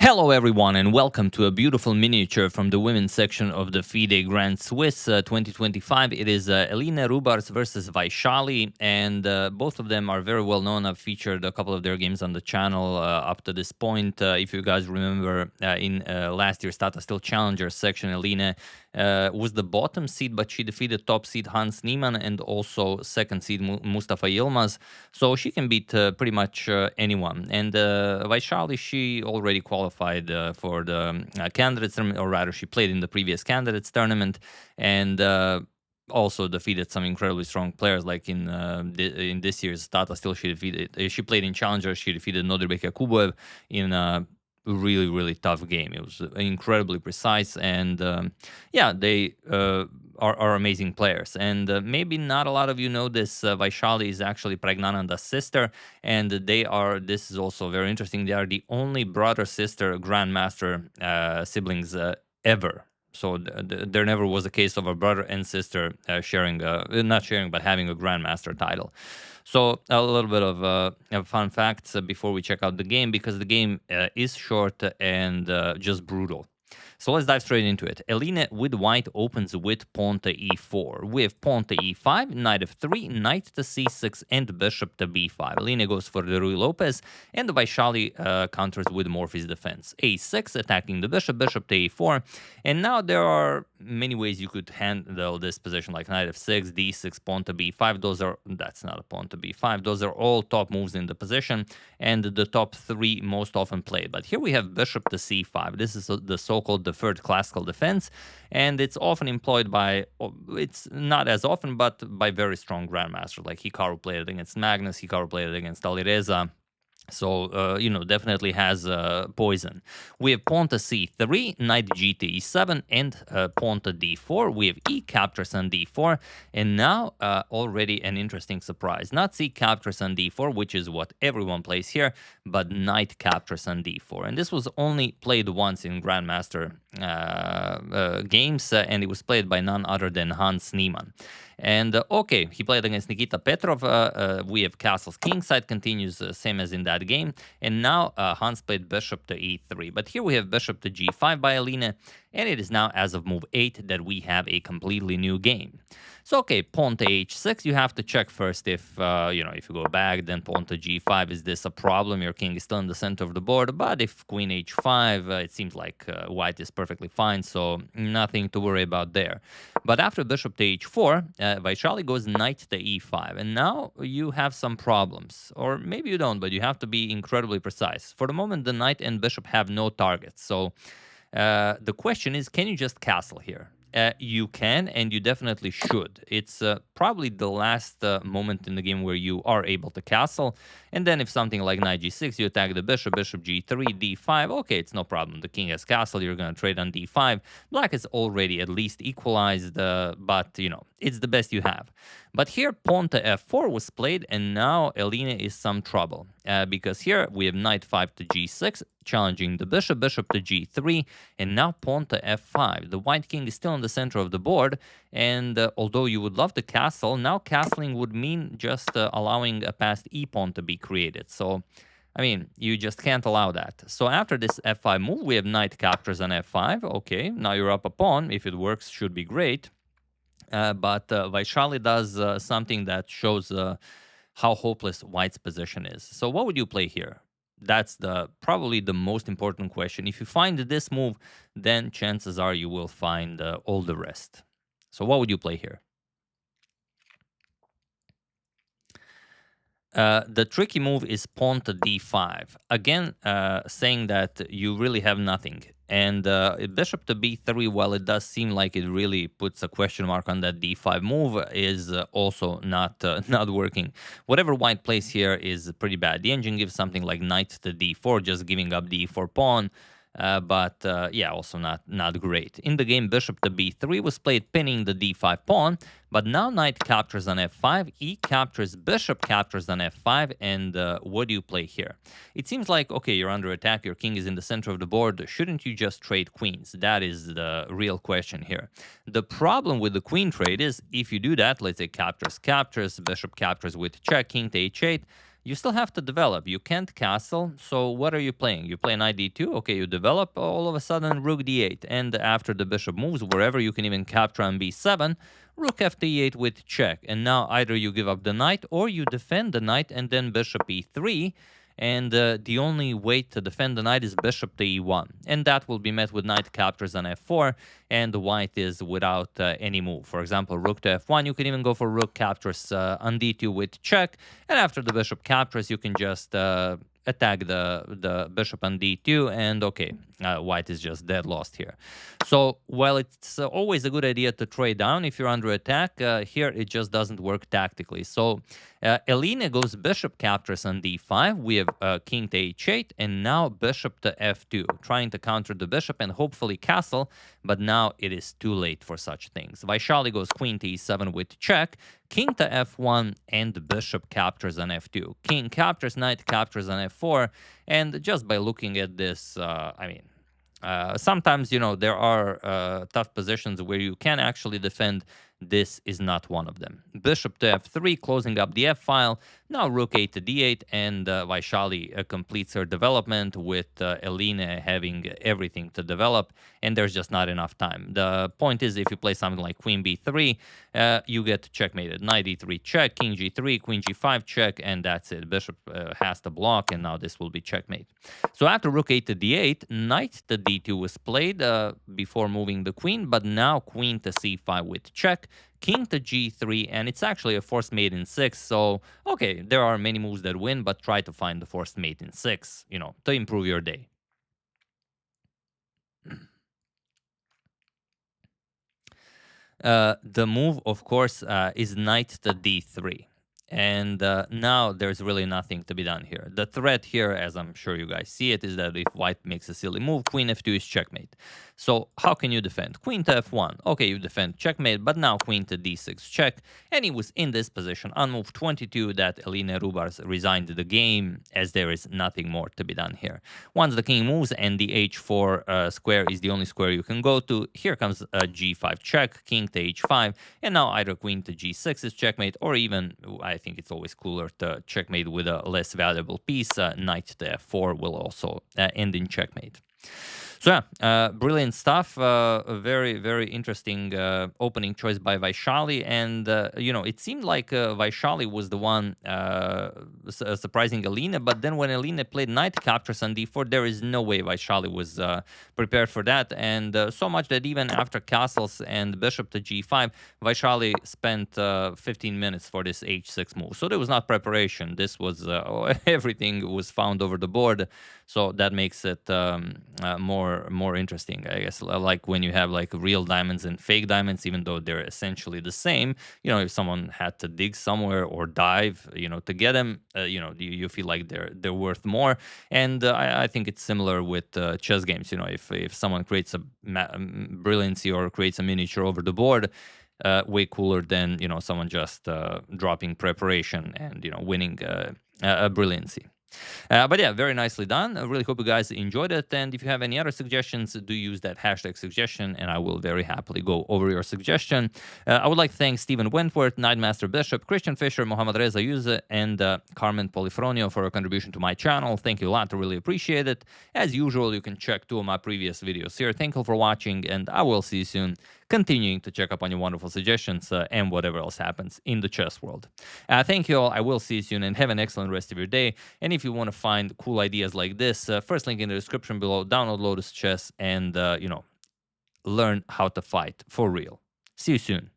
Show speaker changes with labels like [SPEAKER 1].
[SPEAKER 1] Hello everyone and welcome to a beautiful miniature from the women's section of the FIDE Grand Swiss 2025. It is Eline Roebers versus Vaishali, and both of them are very well known. I've featured a couple of their games on the channel up to this point. If you guys remember, in last year's Tata Steel Challenger section, Eline was the bottom seed, but she defeated top seed Hans Niemann and also second seed Mustafa Yilmaz. So she can beat pretty much anyone. And Vaishali, she already qualified for the candidates tournament, or rather, she played in the previous candidates tournament, and also defeated some incredibly strong players. Like in this year's Tata Steel, she played in Challenger. She defeated Nodirbek Yakuboev in a really tough game. It was incredibly precise, and yeah, they are amazing players. And maybe not a lot of you know this. Vaishali is actually Pragnananda's sister, and this is also very interesting. They are the only brother-sister grandmaster siblings ever. So there never was a case of a brother and sister not sharing, but having a grandmaster title. So a little bit of fun facts before we check out the game, because the game is short and just brutal. So let's dive straight into it. Eline with white opens with pawn to e4. We have pawn to e5, knight f3, knight to c6, and bishop to b5. Eline goes for the Ruy Lopez, and Vaishali counters with Morphy's defense. a6, attacking the bishop, bishop to a4. And now there are many ways you could handle this position, like knight f6, d6, pawn to b5. That's not a pawn to b5. Those are all top moves in the position, and the top three most often played. But here we have bishop to c5. This is the so-called deferred classical defense, and it's often employed by, it's not as often, but by very strong grandmasters. Like Hikaru played it against Magnus, Hikaru played it against Alireza. So, definitely has poison. We have pawn to c3, knight g to e7, and pawn to d4. We have e captures on d4, and now already an interesting surprise. Not c captures on d4, which is what everyone plays here, but knight captures on d4. And this was only played once in Grandmaster games, and it was played by none other than Hans Niemann. And okay, he played against Nikita Petrov. We have castles kingside, continues same as in that game. And now Hans played bishop to e3. But here we have bishop to g5 by Eline, and it is now as of move 8 that we have a completely new game. So okay, pawn to h6, you have to check first if, if you go back, then pawn to g5, is this a problem? Your king is still in the center of the board, but if queen h5, it seems like white is perfectly fine, so nothing to worry about there. But after bishop to h4, Vaishali goes knight to e5, and now you have some problems. Or maybe you don't, but you have to be incredibly precise. For the moment, the knight and bishop have no targets, so the question is, can you just castle here? You can, and you definitely should. It's probably the last moment in the game where you are able to castle. And then if something like knight g6, you attack the bishop, bishop g3, d5, okay, it's no problem. The king has castle, you're going to trade on d5. Black is already at least equalized, but, it's the best you have. But here, pawn to f4 was played, and now Eline is some trouble. Because here we have knight 5 to g6, challenging the bishop, bishop to g3, and now pawn to f5. The white king is still in the center of the board, and although you would love to castle, now castling would mean just allowing a passed e-pawn to be created. So, you just can't allow that. So after this f5 move, we have knight captures on f5. Okay, now you're up a pawn. If it works, should be great. But Vaishali does something that shows how hopeless white's position is. So what would you play here? That's probably the most important question. If you find this move, then chances are you will find all the rest. So what would you play here? The tricky move is pawn to d5. Again, saying that you really have nothing. And bishop to b3, well, it does seem like it really puts a question mark on that d5 move, is also not working. Whatever white plays here is pretty bad. The engine gives something like knight to d4, just giving up the e4 pawn. But also not great. In the game, bishop to b3 was played, pinning the d5 pawn, but now knight captures on f5, e captures, bishop captures on f5, and what do you play here? It seems like, okay, you're under attack, your king is in the center of the board, shouldn't you just trade queens? That is the real question here. The problem with the queen trade is, if you do that, let's say captures, bishop captures with check, king to h8, you still have to develop. You can't castle. So what are you playing? You play knight d2. Okay, you develop. All of a sudden, rook d8. And after the bishop moves, wherever you can even capture on b7, rook f d8 with check. And now either you give up the knight or you defend the knight and then bishop e3. And the only way to defend the knight is bishop to e1. And that will be met with knight captures on f4, and the white is without any move. For example, rook to f1, you can even go for rook captures on d2 with check, and after the bishop captures, you can just attack the bishop on d2, and okay, white is just dead lost here. So while it's always a good idea to trade down if you're under attack, here it just doesn't work tactically. So Eline goes bishop captures on d5. We have king to h8, and now bishop to f2, trying to counter the bishop and hopefully castle, but now it is too late for such things. Vaishali goes queen to e7 with check, king to f1, and the bishop captures on f2. King captures, knight captures on f4, and just by looking at this, sometimes, there are tough positions where you can actually defend. This is not one of them. Bishop to f3, closing up the f-file. Now rook 8 to d8, and Vaishali completes her development with Eline having everything to develop, and there's just not enough time. The point is, if you play something like queen b3, you get checkmated. Knight e3 check, king g3, queen g5 check, and that's it. Bishop has to block, and now this will be checkmate. So after rook 8 to d8, knight to d2 was played before moving the queen, but now queen to c5 with check, king to g3, and it's actually a forced mate in 6. So, okay, there are many moves that win, but try to find the forced mate in 6, to improve your day. The move, of course, is knight to d3. And now there's really nothing to be done here. The threat here, as I'm sure you guys see it, is that if white makes a silly move, queen f2 is checkmate. So how can you defend? Queen to f1. Okay, you defend checkmate, but now queen to d6 check. And he was in this position on move 22 that Eline Roebers resigned the game, as there is nothing more to be done here. Once the king moves and the h4 square is the only square you can go to, here comes a g5 check, king to h5, and now either queen to g6 is checkmate, or even, I think it's always cooler to checkmate with a less valuable piece. Knight to f4 will also end in checkmate. So yeah, brilliant stuff. A very, very interesting opening choice by Vaishali. And, it seemed like Vaishali was the one surprising Eline. But then when Eline played knight captures on d4, there is no way Vaishali was prepared for that. And so much that even after castles and bishop to g5, Vaishali spent 15 minutes for this h6 move. So there was not preparation. This was everything was found over the board. So that makes it more interesting, I guess. Like when you have like real diamonds and fake diamonds, even though they're essentially the same. If someone had to dig somewhere or dive, to get them, you feel like they're worth more. And I think it's similar with chess games. If someone creates a brilliancy or creates a miniature over the board, way cooler than someone just dropping preparation and winning a brilliancy. But yeah, very nicely done. I really hope you guys enjoyed it. And if you have any other suggestions, do use that hashtag suggestion, and I will very happily go over your suggestion. I would like to thank Stephen Wentworth, Nightmaster Bishop, Christian Fisher, Mohammad Reza Yuze, and Carmen Polifronio for a contribution to my channel. Thank you a lot. I really appreciate it. As usual, you can check 2 of my previous videos here. Thank you for watching, and I will see you soon, continuing to check up on your wonderful suggestions and whatever else happens in the chess world. Thank you all. I will see you soon, and have an excellent rest of your day. And if you want to find cool ideas like this, first link in the description below, download Lotus Chess and, learn how to fight for real. See you soon.